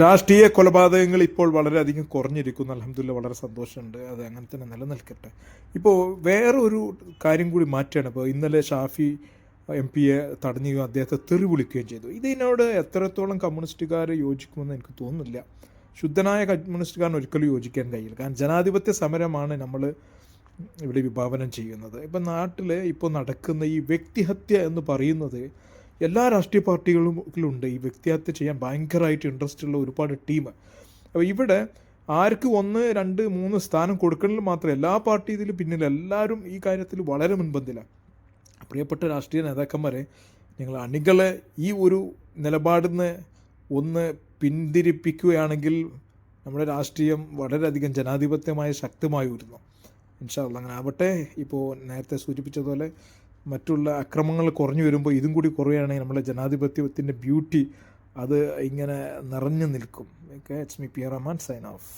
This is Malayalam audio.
രാഷ്ട്രീയ കൊലപാതകങ്ങൾ ഇപ്പോൾ വളരെയധികം കുറഞ്ഞിരിക്കുന്നു. അൽഹംദുലില്ലാ, വളരെ സന്തോഷമുണ്ട്. അത് അങ്ങനെ തന്നെ നിലനിൽക്കട്ടെ. ഇപ്പോൾ വേറൊരു കാര്യം കൂടി മാറ്റുകയാണ്. ഇപ്പോൾ ഇന്നലെ ഷാഫി എം.പിയെ തടഞ്ഞുകയും അദ്ദേഹത്തെ തെറി വിളിക്കുകയും ചെയ്തു. ഇതിനോട് എത്രത്തോളം കമ്മ്യൂണിസ്റ്റുകാർ യോജിക്കുമെന്ന് എനിക്ക് തോന്നുന്നില്ല. ശുദ്ധനായ കമ്മ്യൂണിസ്റ്റുകാരൻ ഒരിക്കലും യോജിക്കാൻ കഴിയില്ല. കാരണം ജനാധിപത്യ സമരമാണ് നമ്മൾ ഇവിടെ വിഭാവനം ചെയ്യുന്നത്. ഇപ്പം നാട്ടിൽ ഇപ്പോൾ നടക്കുന്ന ഈ വ്യക്തിഹത്യ എന്ന് പറയുന്നത് എല്ലാ രാഷ്ട്രീയ പാർട്ടികളിലുണ്ട്. ഈ വ്യക്തിഹത്യ ചെയ്യാൻ ഭയങ്കരമായിട്ട് ഇൻട്രസ്റ്റ് ഉള്ള ഒരുപാട് ടീം. അപ്പോൾ ഇവിടെ ആർക്ക് 1, 2, 3 സ്ഥാനം കൊടുക്കണമെങ്കിൽ മാത്രം എല്ലാ പാർട്ടിയിലും പിന്നിൽ എല്ലാവരും ഈ കാര്യത്തിൽ വളരെ മുൻപന്തിലാണ്. പ്രിയപ്പെട്ട രാഷ്ട്രീയ നേതാക്കന്മാരെ, നിങ്ങൾ അണികളെ ഈ ഒരു നിലപാടിൽ നിന്ന് ഒന്ന് പിന്തിരിപ്പിക്കുകയാണെങ്കിൽ നമ്മുടെ രാഷ്ട്രീയം വളരെയധികം ജനാധിപത്യമായ ശക്തമായി വരുന്നു. ഇൻഷാ അല്ലാഹ് അങ്ങനെ ആവട്ടെ. ഇപ്പോൾ നേരത്തെ സൂചിപ്പിച്ചതുപോലെ മറ്റുള്ള അക്രമങ്ങൾ കുറഞ്ഞു വരുമ്പോൾ ഇതും കൂടി കുറയുകയാണെങ്കിൽ നമ്മളെ ജനാധിപത്യത്തിൻ്റെ ബ്യൂട്ടി അത് ഇങ്ങനെ നിറഞ്ഞു നിൽക്കും. Okay, it's me P R Rahman, sign of.